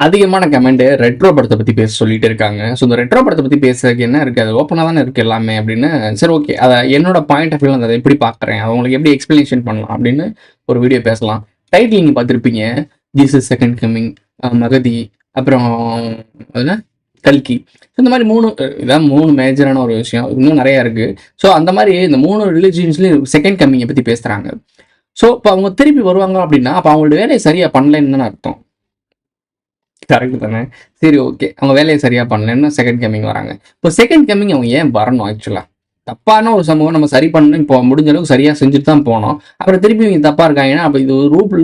அதிகமான comment retro படத்தை பத்தி பேச சொல்லிட்டு இருக்காங்க. ஸோ இந்த ரெட்ரோ படத்தை பத்தி பேசுறதுக்கு என்ன இருக்கு? அது ஓப்பனா தானே இருக்கு எல்லாமே அப்படின்னு. சரி ஓகே. அத என்னோட பாயிண்ட் ஆஃப் வியூல அதை எப்படி பார்க்குறேன்? அவங்களுக்கு எப்படி எக்ஸ்பிளனேஷன் பண்ணலாம் அப்படின்னு ஒரு வீடியோ பேசலாம். டைட்டில் நீங்க பார்த்துருப்பீங்க. ஜீசஸ் செகண்ட் கம்மிங், மகதி, அப்புறம் அதுனா கல்கி. இந்த மாதிரி 3 இதான் 3 மேஜரான ஒரு விஷயம். இன்னும் நிறைய இருக்கு. ஸோ அந்த மாதிரி இந்த 3 ரிலிஜியன்ஸ்லயும் செகண்ட் கம்மிங்கை பத்தி பேசுறாங்க. ஸோ இப்போ அவங்க திருப்பி வருவாங்க அப்படின்னா, அப்போ அவங்களோட வேலையை சரியா பண்ணலைன்னு தானே அர்த்தம். கரெக்ட் தானே? சரி ஓகே. அவங்க வேலையை சரியா பண்ணலன்னு செகண்ட் கம்மிங் வராங்க. இப்போ செகண்ட் கம்மிங் அவங்க ஏன் வரணும் ஆக்சுவலா? தப்பான ஒரு சமூகம் நம்ம சரி பண்ணணும். இப்போ முடிஞ்ச அளவுக்கு சரியா செஞ்சுட்டு தான் போனோம். அப்புறம் திருப்பி இவங்க தப்பா இருக்காங்கன்னா, அப்போ இது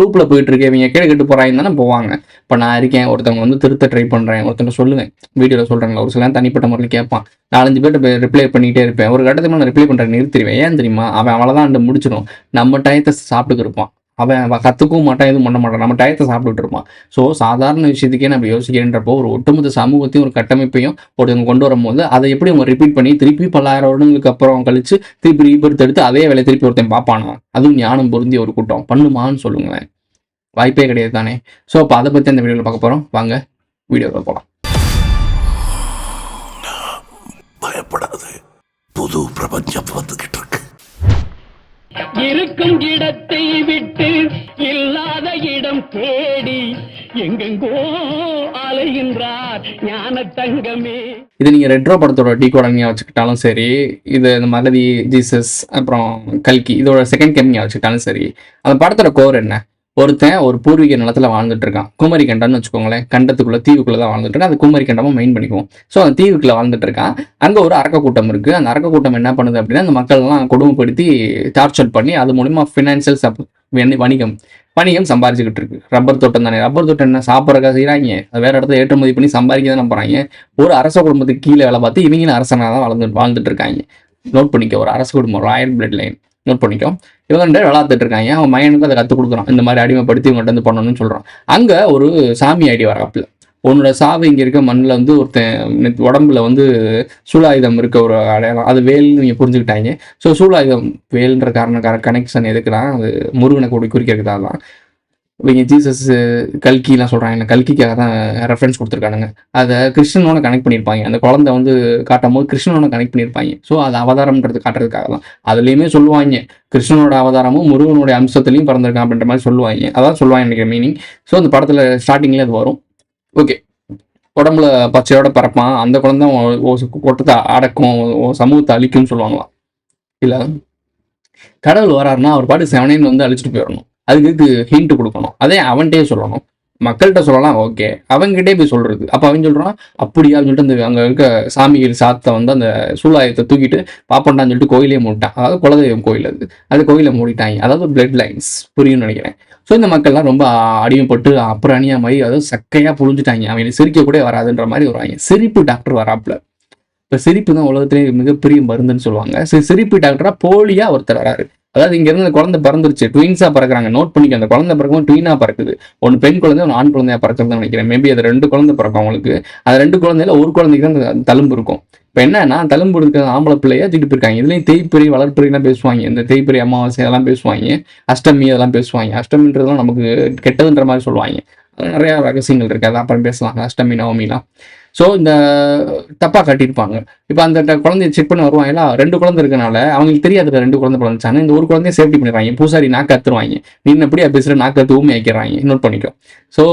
லூப்ல போயிட்டு இருக்கு. இவங்க கெட்டு போறாங்க தானே போவாங்க. இப்போ நான் இருக்கேன், ஒருத்தவங்க வந்து திருத்த ட்ரை பண்றேன், ஒருத்தவங்க சொல்லுவேன், வீடியோல சொல்றேன்ல, ஒரு சில தனிப்பட்ட முறையில் கேட்பான். 4-5 பேர்ட்ட ரிப்ளை பண்ணிட்டே இருப்பேன். ஒரு கட்டத்துக்கு நான் ரிப்ளை பண்றேன் நிறுத்திடுவேன். ஏன் தெரியுமா? அவன் அவ்வளோதான் முடிச்சிடும். நம்ம டயத்தை சாப்பிட்டுக்கு இருப்பான். அவன் கற்றுக்கவும் மாட்டான், எதுவும் பண்ண மாட்டான். நம்ம டயத்தை சாப்பிட்டுட்டு இருப்பான். ஸோ சாதாரண விஷயத்துக்கே நம்ம யோசிக்கிறேன்றப்போ ஒரு ஒட்டுமொத்த சமூகத்தையும் ஒரு கட்டமைப்பையும் ஒருத்தவங்க கொண்டு வரும்போது அதை எப்படி அவங்க ரிப்பீட் பண்ணி திருப்பி பல்லாயிரம் வருடங்களுக்கு அப்புறம் கழிச்சு திருப்பி ரீபர்த் எடுத்து அதே வேலையை திருப்பி ஒருத்தன் பார்ப்பானா? அதுவும் ஞானம் பொருந்திய ஒரு கூட்டம் பண்ணுமான்னு சொல்லுங்களேன். வாய்ப்பே கிடையாது தானே. ஸோ அப்போ அதை பற்றி அந்த வீடியோவில் பார்க்க போகிறோம். வாங்க வீடியோவில் போகலாம். பயப்படாது, புது பிரபஞ்சம் வந்துகிட்டு இருக்கு. இருக்கும் இடத்தை விட்டு இல்லாத இடம் தேடி எங்கெங்கோ அலைகின்றார் ஞான தங்கமே. இது நீங்க ரெட்ரோ படத்தோட டீகோடிங்கா வச்சுக்கிட்டாலும் சரி, இது இந்த மகதி, ஜீசஸ், அப்புறம் கல்கி இதோட செகண்ட் கம்மிங்கா வச்சுக்கிட்டாலும் சரி, அந்த படத்தோட கோர் என்ன? ஒருத்தன் ஒரு பூர்வீக நிலத்துல வாழ்ந்துட்டு இருக்கான். குமரி கண்டம்னு வச்சுக்கோங்களேன். கண்டத்துக்குள்ள தீவுக்குள்ள தான் வாழ்ந்துட்டு இருக்கான். அது குமரி கண்டமா மெயின் பண்ணிக்குவோம். ஸோ அந்த தீவுக்குள்ள வாழ்ந்துட்டு இருக்கான். அங்க ஒரு அரக்க கூட்டம் இருக்கு. அந்த அரக்க கூட்டம் என்ன பண்ணுது அப்படின்னா, அந்த மக்கள் எல்லாம் கொடுமைப்படுத்தி டார்ச்சர் பண்ணி அது மூலியமா ஃபினான்சியல் வணிகம் சம்பாதிச்சுக்கிட்டு இருக்கு. ரப்பர் தோட்டம் தானே. ரப்பர் தோட்டம் என்ன சாப்பிட்றக்கா செய்யறாங்க? அது வேற இடத்துல ஏற்றுமதி பண்ணி சம்பாதிக்க தானே போறாங்க. ஒரு அரச குடும்பத்துக்கு கீழே வேலை பார்த்து இவங்களும் அரசனாக தான் வாழ்ந்துட்டு இருக்காங்க. நோட் பண்ணிக்க, ஒரு அரச குடும்பம், ராயல் பிளட் லைன். நோட் பண்ணிக்கோ. இவங்க விளாத்துட்டு இருக்காங்க. அவன் மையனுக்கு அதை கற்றுக் கொடுக்குறான். இந்த மாதிரி அடிமைப்படுத்தி இவங்கள்ட்ட வந்து பண்ணணும்னு சொல்றான். அங்க ஒரு சாமி ஐடி வராப்புல. உன்னோட சாவு இங்க இருக்க மண்ணில் வந்து ஒருத்தன் உடம்புல வந்து சூலாயுதம் இருக்க ஒரு அடையாளம். அது வேல்னு நீங்க புரிஞ்சுக்கிட்டாங்க. ஸோ சூலாயுதம் வேல்ன்ற கனெக்ஷன் எதுக்குன்னா, அது முருகனை குறிக்கிறதுக்காக தான். இவங்க ஜீசஸ் கல்கிலாம் சொல்கிறாங்க. கல்கிக்காக தான் ரெஃபரன்ஸ் கொடுத்துருக்கானுங்க. அதை கிருஷ்ணனோட கனெக்ட் பண்ணியிருப்பாங்க. அந்த குழந்தை வந்து காட்டும் போது கிருஷ்ணனோட கனெக்ட் பண்ணியிருப்பாங்க. ஸோ அது அவதாரம்ன்றது காட்டுறதுக்காக தான். அதுலேயுமே சொல்லுவாங்க, கிருஷ்ணனோட அவதாரமும் முருகனுடைய அம்சத்துலையும் பிறந்திருக்கான் அப்படின்ற மாதிரி சொல்லுவாங்க. அதான் சொல்லுவாங்க எனக்கு மீனிங். ஸோ அந்த படத்தில் ஸ்டார்டிங்லேயே அது வரும். ஓகே, உடம்புல பச்சையோட பிறப்பான். அந்த குழந்தை கொட்டத்தை அடக்கும், சமூகத்தை அழிக்கும்னு சொல்லுவாங்களாம். இல்லை, கடவுள் வராருன்னா அவர் பாட்டு 7 வந்து அழிச்சிட்டு போயிடணும். அதுக்கு ஹிண்ட் கொடுக்கணும். அதே அவன்கிட்டே சொல்லணும். மக்கள்கிட்ட சொல்லலாம், ஓகே. அவங்ககிட்டே போய் சொல்றது. அப்போ அவன் சொல்றான் அப்படியா சொல்லிட்டு அந்த அங்கே இருக்க சாமிகள் சாத்தை வந்து அந்த சூலாயத்தை தூக்கிட்டு பாப்பண்டான்னு சொல்லிட்டு கோயிலே மூடிட்டான். அதாவது குலதெய்வம் கோயில் அது கோயிலை மூடிட்டாங்க. அதாவது பிளட் லைன்ஸ் புரியும்னு நினைக்கிறேன். ஸோ இந்த மக்கள்லாம் ரொம்ப அடிமைப்பட்டு அப்புறம் அணியா மாதிரி அதாவது சக்கையா புழிஞ்சுட்டாங்க. அவங்க சிரிக்க கூட வராதுன்ற மாதிரி வருவாங்க. சிரிப்பு டாக்டர் வராப்புல. இப்போ சிரிப்பு தான் உலகத்திலே மிகப்பெரிய மருந்துன்னு சொல்லுவாங்க. சிரிப்பு டாக்டரா போலியா ஒருத்தர் வராரு. அதாவது இங்க இருந்து அந்த குழந்தை பிறந்துருச்சு, ட்வின்ஸா பிறக்குறாங்க. நோட் பண்ணிக்க, அந்த குழந்தை பிறக்கும் ட்வினா பிறக்குது. ஒன்று பெண் குழந்தை, ஒன்று ஆண் குழந்தையா பிறக்குதுன்னு நினைக்கிறேன். மேபி அது 2 குழந்தை பிறக்கும் அவங்களுக்கு. அது 2 குழந்தையில ஒரு குழந்தைக்கு தான் அந்த தழும்பு இருக்கும். இப்போ என்னன்னா, தழும்பு இருக்கிற ஆம்பளை பிள்ளையா தூக்கிட்டு போயிருக்காங்க. இதுலேயும் தேய்பிரி வளர்ப்பிரிலாம் பேசுவாங்க. இந்த தேய்பிரி அமாவாசை அதெல்லாம் பேசுவாங்க. அஷ்டமி அதெல்லாம் பேசுவாங்க. அஷ்டமின்றதுலாம் நமக்கு கெட்டதுன்ற மாதிரி சொல்லுவாங்க. நிறைய ரகசியங்கள் இருக்கு, அதை அப்புறம் பேசலாம். அஷ்டமி நவமிலாம். ஸோ இந்த தப்பாக காட்டியிருப்பாங்க. இப்போ அந்த குழந்தைய செக் பண்ணி வருவாங்களா, 2 குழந்தை இருக்கனால அவங்களுக்கு தெரியாது 2 குழந்தை பிறந்துச்சாங்க. இந்த ஒரு குழந்தைய சேஃப்டி பண்ணிடுவாங்க. பூசாரி நாக்கு அத்துருவாங்க. நீ எப்படியா பேசுகிற, நாக்கு அத்து ஊமி ஆக்கிறாங்க. நோட் பண்ணிக்கோ. ஸோ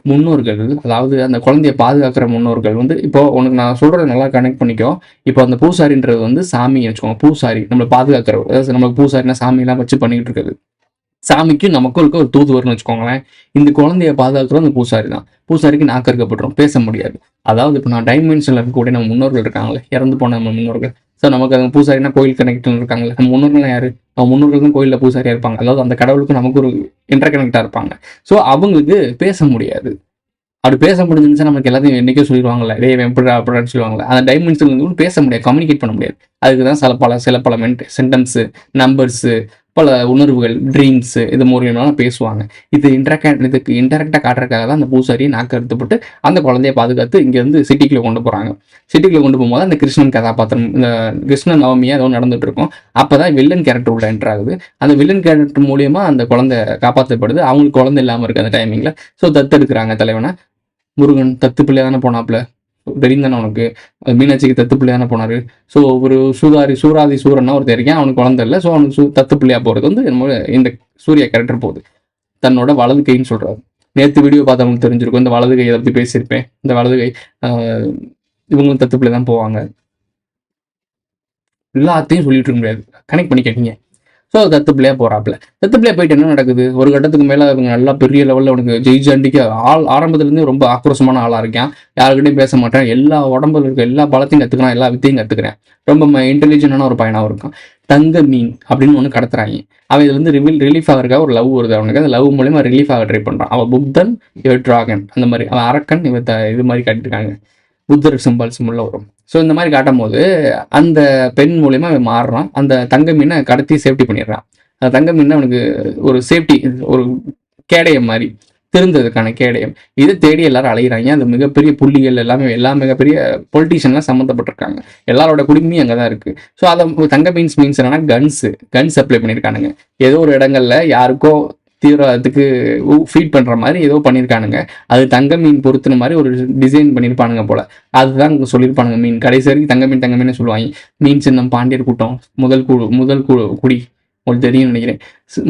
முன்னோர்கள், அதாவது அந்த குழந்தைய பாதுகாக்கிற முன்னோர்கள் வந்து, இப்போ உனக்கு நான் சொல்கிறத நல்லா கனெக்ட் பண்ணிக்கோ. இப்போ அந்த பூசாரின்றது வந்து சாமி வச்சுக்கோங்க. பூசாரி நம்மளை பாதுகாக்கிறவர். அதாவது நம்மளுக்கு பூசாரினா சாமியெல்லாம் வச்சு பண்ணிக்கிட்டு இருக்குது. சாமிக்கும் நமக்கும் இருக்க ஒரு தூதுவர்னு வச்சுக்கோங்களேன். இந்த குழந்தைய பாதுகாக்கிறது அந்த பூசாரி தான். பூசாரிக்கு நாக்கு இருக்கப்பட்டுரும், பேச முடியாது. அதாவது இப்போ நான் டைமென்ஷனில் இருக்கக்கூடிய நம்ம முன்னோர்கள் இருக்காங்களே, இறந்து போன நம்ம முன்னோர்கள். ஸோ நமக்கு அந்த பூசாரினா கோயில் கனெக்ட் இருக்காங்களே, நம்ம முன்னோர்கள்லாம் யாரு? நம்ம முன்னோர்கள் தான் கோயிலில் பூசாரியாக இருப்பாங்க. அதாவது அந்த கடவுளுக்கும் நமக்கு ஒரு இன்டர்கனெக்டாக இருப்பாங்க. ஸோ அவங்களுக்கு பேச முடியாது. அப்படி பேச முடிஞ்சுன்னா நமக்கு எல்லாத்தையும் என்றைக்கே சொல்லிடுவாங்கல்ல, டே எப்படி அப்படின்னு சொல்லுவாங்கல்ல. அந்த டைமென்ஷன்ல இருந்து பேச முடியாது, கம்யூனிகேட் பண்ண முடியாது. அதுக்கு தான் சில பல சென்டென்ஸு, நம்பர்ஸு, பல உணர்வுகள், ட்ரீம்ஸு இது மூலியமாக பேசுவாங்க. இதுக்கு இன்டெரக்டாக காட்டுறதுக்காக தான் அந்த பூசாரி நாக்கு அறுத்துப்பட்டு அந்த குழந்தைய பாதுகாத்து இங்கேருந்து சிட்டிக்குள்ளே கொண்டு போகிறாங்க. சிட்டிக்குள்ளே கொண்டு போகும்போது அந்த கிருஷ்ணன் கதாபாத்திரம், இந்த கிருஷ்ணன் நவமியாக ஏதோ நடந்துட்டு இருக்கும். அப்போ தான் வில்லன் கேரக்டர் உள்ள என்டர் ஆகுது. அந்த வில்லன் கேரக்டர் மூலியமாக அந்த குழந்தை காப்பாற்றப்படுது. அவங்களுக்கு குழந்தை இல்லாமல் இருக்குது அந்த டைமிங்கில். ஸோ தத்தெடுக்கிறாங்க தலைவனை. முருகன் தத்து பிள்ளை தானே போனாப்புல, தெரியும் தானே உனக்கு. மீனாட்சிக்கு தத்து பிள்ளை தானே போனாரு. ஸோ ஒரு சூராதி சூரன்னா ஒருத்தர் இருக்கேன், அவனுக்கு குழந்தை இல்லை. ஸோ அவனுக்கு தத்து பிள்ளையா போகிறது வந்து இந்த சூர்யா கேரக்டர் போகுது. தன்னோட வலது கைன்னு சொல்றாரு. நேற்று வீடியோ பார்த்தவங்களுக்கு தெரிஞ்சிருக்கும், இந்த வலது கையை பற்றி பேசியிருப்பேன். இந்த வலது கை இவங்களும் தத்து பிள்ளை தான் போவாங்க. எல்லாத்தையும் சொல்லிட்டு இருக்க முடியாது, கனெக்ட் பண்ணி கேட்டீங்க. ஸோ தத்து பிள்ளையா போறாப்புல. தத்து பிள்ளையா போயிட்டு என்ன நடக்குது, ஒரு கட்டத்துக்கு மேலே அவங்க நல்லா பெரிய லெவலில் அவனுக்கு ஜெயிச்சாண்டிக்கு ஆரம்பத்துலேருந்து ரொம்ப ஆக்ரோஷமான ஆளாக இருக்கான். யாருக்கிட்டையும் பேச மாட்டேன், எல்லா உடம்புல இருக்க எல்லா பலத்தையும் கற்றுக்கிறான், எல்லா வித்தையும் கற்றுக்கிறேன். ரொம்ப இன்டெலிஜென்டான ஒரு பையனாகவும் இருக்கான். தங்க மீன் அப்படின்னு ஒன்று கடத்துறாங்க. அவன் இதுலேருந்து ரிலீஃப் ஆகிறதுக்காக ஒரு லவ் வருது அவனுக்கு. அந்த லவ் மூலியமாக ரிலீஃப் ஆக ட்ரை பண்ணுறான். அவன் புத்தன், இவர் டிராகன், அந்த மாதிரி. அவன் அரக்கன், இவன் இது மாதிரி காட்டிருக்காங்க. புத்தர் சிம்பிள் வரும். ஸோ இந்த மாதிரி காட்டும் போது அந்த பெண் மூலியமாக அவன் மாறுறான். அந்த தங்க மீனை கடத்தி சேஃப்டி பண்ணிடுறான். அந்த தங்க மீன் அவனுக்கு ஒரு சேஃப்டி, ஒரு கேடயம் மாதிரி, திருந்ததுக்கான கேடயம். இதை தேடி எல்லாரும் அலைகிறாங்க. அது மிகப்பெரிய புள்ளிகள் எல்லா மிகப்பெரிய பொலிட்டீஷியன்லாம் சம்மந்தப்பட்டிருக்காங்க. எல்லாரோட குடிமையும் அங்கே தான் இருக்குது. ஸோ அதை தங்க மீன்ஸ் என்னன்னா கன்ஸ் அப்ளை பண்ணியிருக்கானுங்க. ஏதோ ஒரு இடங்கள்ல யாருக்கோ தீவிரத்துக்கு ஃபீட் பண்ணுற மாதிரி ஏதோ பண்ணியிருக்கானுங்க. அது தங்க மீன் பொறுத்துன மாதிரி ஒரு டிசைன் பண்ணியிருப்பானுங்க போல. அதுதான் சொல்லியிருப்பானுங்க. மீன் கடைசி வரைக்கும் தங்க மீன் சொல்லுவாங்க. மீன் சின்னம் பாண்டியர் கூட்டம், முதல் குடி உங்களுக்கு தெரியும் நினைக்கிறேன்.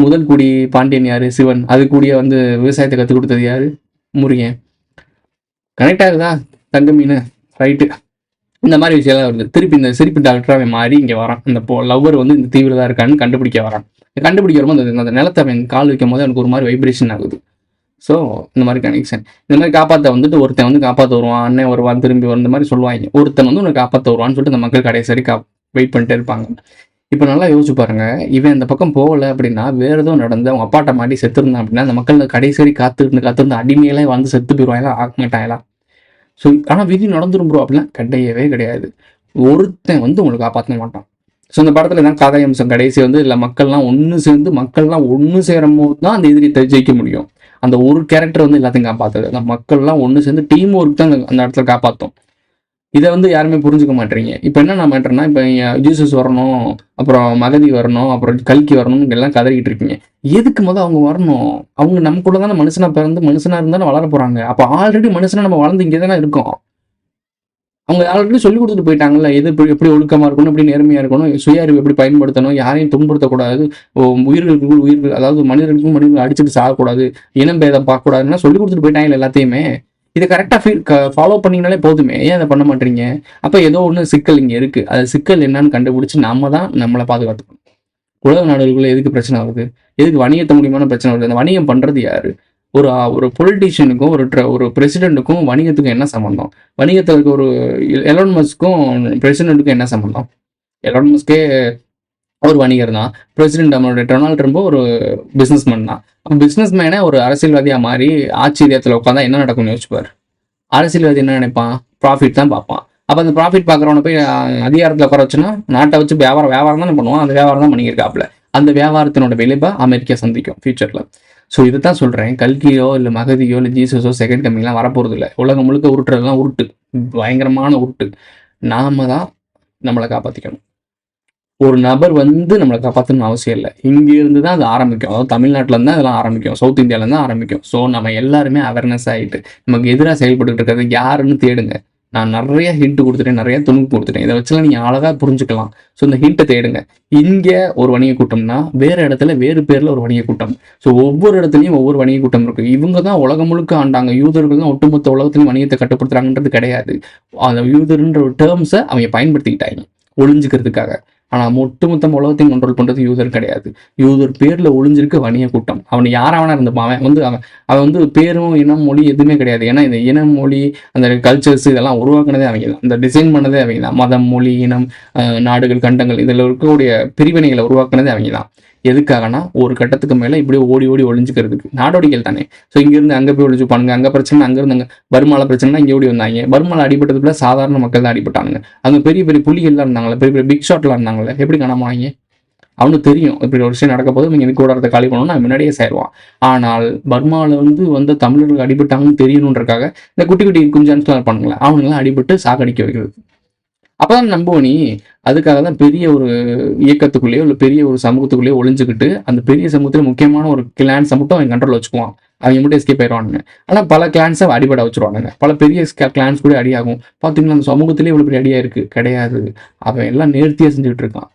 முதல் குடி பாண்டியன் யாரு, சிவன். அது கூடிய வந்து விவசாயத்தை கற்றுக் கொடுத்தது யாரு, முருகன். கனெக்ட் ஆகுதா தங்க மீன், ரைட்டு. இந்த மாதிரி விஷயம்லாம் வருது. திருப்பி இந்த சிரிப்பு டாக்டராக மாறி இங்கே வரான். இந்த லவ்வர் வந்து இந்த தீவிர தான் இருக்கான்னு கண்டுபிடிக்க வரான். கண்டுபிடிக்க வரும்போது அந்த நிலத்தை அவன் கால் வைக்கும் போது எனக்கு ஒரு மாதிரி வைப்ரேஷன் ஆகுது. ஸோ இந்த மாதிரி கனெக்ஷன். இந்த மாதிரி காப்பாற்ற வந்துட்டு ஒருத்தன் வந்து காப்பாற்ற வருவான், அண்ணன் வருவான், திரும்பி வந்த மாதிரி சொல்லுவாங்க. ஒருத்தன் வந்து உனக்கு காப்பாற்ற வருவான்னு சொல்லிட்டு இந்த மக்கள் கடைசி வெயிட் பண்ணிட்டே இருப்பாங்க. இப்போ நல்லா யோசிச்சு பாருங்க, இவன் இந்த பக்கம் போகலை அப்படின்னா, வேற ஏதோ நடந்து அவங்க அப்பாட்ட மாட்டி செத்துருந்தான் அப்படின்னா, அந்த மக்கள் கடைசி காத்திருந்து அடிமையிலே வந்து செத்து போயிடுவாங்களா, ஆக்க மாட்டாங்களா? ஸோ ஆனால் விதி நடந்துரும் ப்ரோ அப்படிலாம் கிடையாது. ஒருத்தன் வந்து உங்களுக்கு காப்பாற்ற மாட்டான். ஸோ இந்த படத்தில் தான் கதை அம்சம். கடைசி வந்து இல்லை மக்கள்லாம் ஒன்று சேரும் போது தான் அந்த எதிரியை ஜெயிக்க முடியும். அந்த ஒரு கேரக்டர் வந்து எல்லாத்தையும் காப்பாற்றுது. அந்த மக்கள்லாம் ஒன்று சேர்ந்து டீம் ஒர்க் தான் அந்த இடத்துல காப்பாற்றும். இதை வந்து யாருமே புரிஞ்சுக்க மாட்டேறீங்க. இப்போ என்ன நான் மாட்டேன்னா, இப்போ ஜீசஸ் வரணும், அப்புறம் மகதி வரணும், அப்புறம் கல்கி வரணும்னு எல்லாம் கதறிக்கிட்டு இருக்கீங்க. எதுக்கு அவங்க வரணும்? அவங்க நம்ம கூட தானே மனுஷனா பிறந்து மனுஷனா இருந்தாலும் வளர போறாங்க. அப்போ ஆல்ரெடி மனுஷனா நம்ம வளர்ந்து இங்கே தானே இருக்கோம். அவங்க ஆல்ரெடி சொல்லி கொடுத்துட்டு போயிட்டாங்கல்ல, எது எப்படி ஒழுக்கமா இருக்கணும், எப்படி நேர்மையா இருக்கணும், சுய அறிவு எப்படி பயன்படுத்தணும், யாரையும் துன்புறுத்தக்கூடாது, உயிர்கள் அதாவது மனிதர்களுக்கும் அடிச்சுட்டு சாகக்கூடாது, இனம் பேதம் பார்க்கக்கூடாதுன்னா சொல்லி கொடுத்துட்டு போயிட்டாங்க எல்லாத்தையுமே. இதை கரெக்டாக ஃபாலோ பண்ணிங்கனாலே போதுமே. ஏன் அதை பண்ண மாட்டீங்க? அப்போ ஏதோ ஒன்று சிக்கல் இங்கே இருக்குது. அது சிக்கல் என்னன்னு கண்டுபிடிச்சி நம்ம தான் நம்மளை பாதுகாத்துக்கணும். உலக நாடுகளுக்குள்ள எதுக்கு பிரச்சனை வருது, எதுக்கு வணிகத்தை மூலியமான பிரச்சனை வருது? அந்த வணிகம் பண்ணுறது யாரு? ஒரு பொலிட்டீஷியனுக்கும் ஒரு பிரசிடென்ட்டுக்கும் வணிகத்துக்கும் என்ன சம்மந்தம்? வணிகத்தில் இருக்க ஒரு எலான் மஸ்க்கும் பிரசிடென்ட்டுக்கும் என்ன சம்மந்தம்? எலான் மஸ்கே ஒரு வணிகர் தான். பிரசிடென்ட் நம்மளுடைய டொனால்ட் ட்ரம்ப் ஒரு பிஸ்னஸ்மேன் தான். பிஸ்னஸ் மேனே ஒரு அரசியல்வாதியாக மாறி ஆட்சி இதயத்தில் உட்காந்தா என்ன நடக்கும்னு யோசிப்பார். அரசியல்வாதி என்ன நினைப்பான்? ப்ராஃபிட் தான் பார்ப்பான். அப்போ அந்த ப்ராஃபிட் பார்க்குறவனை போய் அதிகாரத்தில் உட்கார வச்சுன்னா நாட்டை வச்சு வியாபாரம் தானே பண்ணுவான். அந்த வியாபாரம் தான் பண்ணியிருக்காப்புல. அந்த வியாபாரத்தினோட விளைவை அமெரிக்கா சந்திக்கும் ஃபியூச்சரில். ஸோ இதை தான் சொல்கிறேன். கல்கியோ இல்லை மகதியோ இல்லை ஜீசஸோ செகண்ட் கம்மிங்லாம் வரப்போகிறது இல்லை. உலகம் முழுக்க உருட்டுறதுலாம் உருட்டு, பயங்கரமான உருட்டு. நாம தான் நம்மளை காப்பாற்றிக்கணும். ஒரு நபர் வந்து நம்மளை காப்பாற்றணும்னு அவசியம் இல்லை. இங்கேருந்து தான் அது ஆரம்பிக்கும். அதாவது தமிழ்நாட்டிலேருந்து தான் அதெல்லாம் ஆரம்பிக்கும், சவுத் இந்தியாவிலேருந்து தான் ஆரம்பிக்கும். ஸோ நம்ம எல்லாருமே அவேர்னஸ் ஆகிட்டு நமக்கு எதிராக செயல்பட்டு இருக்கிறது யாருன்னு தேடுங்க. நான் நிறைய ஹிண்ட் கொடுத்துட்டேன், நிறைய துணுக்கு கொடுத்துட்டேன். இதை வச்சுலாம் நீங்கள் அழகாக புரிஞ்சுக்கலாம். ஸோ இந்த ஹிண்ட்டை தேடுங்க. இங்கே ஒரு வணிக கூட்டம்னா வேறு இடத்துல வேறு பேரில் ஒரு வணிக கூட்டம். ஸோ ஒவ்வொரு இடத்துலையும் ஒவ்வொரு வணிக கூட்டம் இருக்குது. இவங்க தான் உலகம் முழுக்க ஆண்டாங்க. யூதர்கள் தான் ஒட்டுமொத்த உலகத்துலையும் வணிகத்தை கட்டுப்படுத்துறாங்கன்றது கிடையாது. அந்த யூதர்ன்ற ஒரு டேர்ம்ஸை அவங்க பயன்படுத்திக்கிட்டாங்க ஒளிஞ்சுக்கிறதுக்காக. ஆனால் ஒட்டுமொத்த உலகத்தையும் கண்ட்ரோல் பண்ணுறது யூதர் கிடையாது. யூதர் பேரில் ஒளிஞ்சிருக்க வணிக கூட்டம். அவனை யாராவனா இருந்துப்பான். அவன் வந்து பேரும் இனம் மொழி எதுவுமே கிடையாது. ஏன்னா இந்த இனம் மொழி அந்த கல்ச்சர்ஸ் இதெல்லாம் உருவாக்குனதே அவங்க தான். இந்த டிசைன் பண்ணதே அவங்க தான். மதம், மொழி, இனம், நாடுகள், கண்டங்கள் இதில் இருக்கக்கூடிய பிரிவினைகளை உருவாக்குனதே அவங்க தான். எதுக்காகனா ஒரு கட்டத்துக்கு மேலே இப்படியே ஓடி ஒளிஞ்சுக்கிறதுக்கு. நாடோடிகள் தானே. ஸோ இங்கேருந்து அங்கே போய் ஒளிஞ்சுப்பானுங்க. அங்கே பிரச்சனை, அங்கேருந்து அங்கே பர்மால பிரச்சனைனா இங்கே ஓடி வந்தாங்க. பர்மாவில் அடிபட்டதுக்குள்ள சாதாரண மக்கள் தான் அடிபட்டானுங்க. அங்கே பெரிய புலிகள்லாம் இருந்தாங்களே, பெரிய பிக் ஷாட்லாம் இருந்தாங்களே, எப்படி காணாமாங்க? அவனுக்கு தெரியும் இப்படி ஒரு விஷயம் நடக்க போது நீங்கள் கூடாரத்தை காலி பண்ணணும்னா முன்னாடியே சேருவான். ஆனால் பர்மாவில் வந்த தமிழர்கள் அடிபட்டாங்கன்னு தெரியணுன்றக்காக இந்த குட்டி குஞ்சான்ஸ்லாம் இருப்பானுங்களே, அவனுங்களாம் அடிபட்டு சாகடிக்க வைக்கிறது. அப்போதான் நம்புவோம் நீ. அதுக்காக தான் பெரிய ஒரு இயக்கத்துக்குள்ளேயோ இல்லை பெரிய ஒரு சமூகத்துக்குள்ளேயோ ஒளிஞ்சுக்கிட்டு அந்த பெரிய சமூகத்தில் முக்கியமான ஒரு கிளான்ஸை மட்டும் அவன் கண்ட்ரோல் வச்சுக்குவான். அவங்க மட்டும் எஸ்கேப் ஆயிடுவானுங்க. ஆனால் பல கிளான்ஸை அடிபட வச்சுருவானுங்க. பல பெரிய கிளான்ஸ் கூட அடியாகும். பார்த்தீங்கன்னா அந்த சமூகத்திலே இவ்வளோ பெரிய அடியாக இருக்குது கிடையாது. அவன் எல்லாம் நேர்த்தியாக செஞ்சுட்டு இருக்கான்.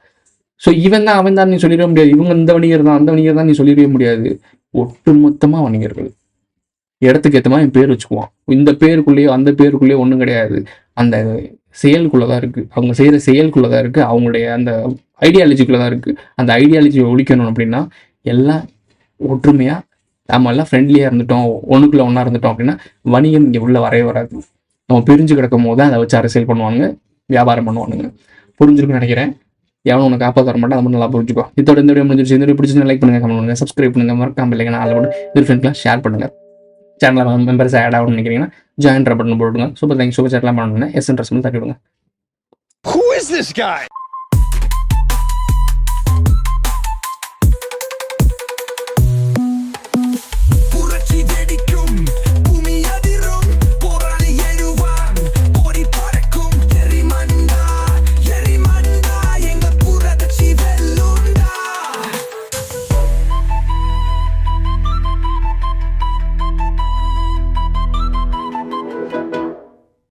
ஸோ இவன் தான் அவன் தான் நீ சொல்லிடவே முடியாது. இவங்க இந்த வணிகர் தான் அந்த வணிகர் தான் நீ சொல்லிடவே முடியாது. ஒட்டுமொத்தமாக வணிகர்கள் இடத்துக்கு ஏற்ற மாதிரி பேர் வச்சுக்குவான். இந்த பேருக்குள்ளேயோ அந்த பேருக்குள்ளேயோ ஒன்றும் கிடையாது. அந்த செயலுக்குள்ளே தான் இருக்குது. அவங்க செய்கிற செயலுக்குள்ளே தான் இருக்குது. அவங்களுடைய அந்த ஐடியாலஜிக்குள்ளே தான் இருக்குது. அந்த ஐடியாலஜியை ஒழிக்கணும் அப்படின்னா எல்லாம் ஒற்றுமையாக நம்ம எல்லாம் ஃப்ரெண்ட்லியாக இருந்துட்டோம், ஒன்றுக்குள்ளே ஒன்றா இருந்துட்டோம் அப்படின்னா வணிகம் இங்கே உள்ளே வரவே வராது. நம்ம பிரிஞ்சு கிடக்கும் போது தான் அதை வச்சு அரசியல் பண்ணுவானுங்க, வியாபாரம் பண்ணுவானுங்க. புரிஞ்சிருக்குன்னு நினைக்கிறேன். எவனும் உனக்கு காப்பாற்ற வர மாட்டேன், அதை மட்டும் நல்லா புரிஞ்சுக்கோ. இதோட இந்த வீடியோ முடிஞ்சிருச்சு. இந்த வீடியோ பிடிச்சி லைக் பண்ணுங்கள், கமெண்ட் பண்ணுங்கள், சப்ஸ்கிரைப் பண்ணுங்கள், மறக்காம இல்லைங்க நான் அதில் இது ஃப்ரெண்ட்ஸ்லாம் ஷேர் பண்ணுங்கள். சேனலில் மெம்பர்ஸ் ஆட் ஆகணும்னு நினைக்கிறீங்கன்னா ஜாயின் பட்டன் போட்டுங்க. Super thanks. சூப்பர் சேட்லாம் பண்ணணும்னா எஸ் இன்ட்ரெஸ்ட் தட்டி விடுங்க. Who is this guy?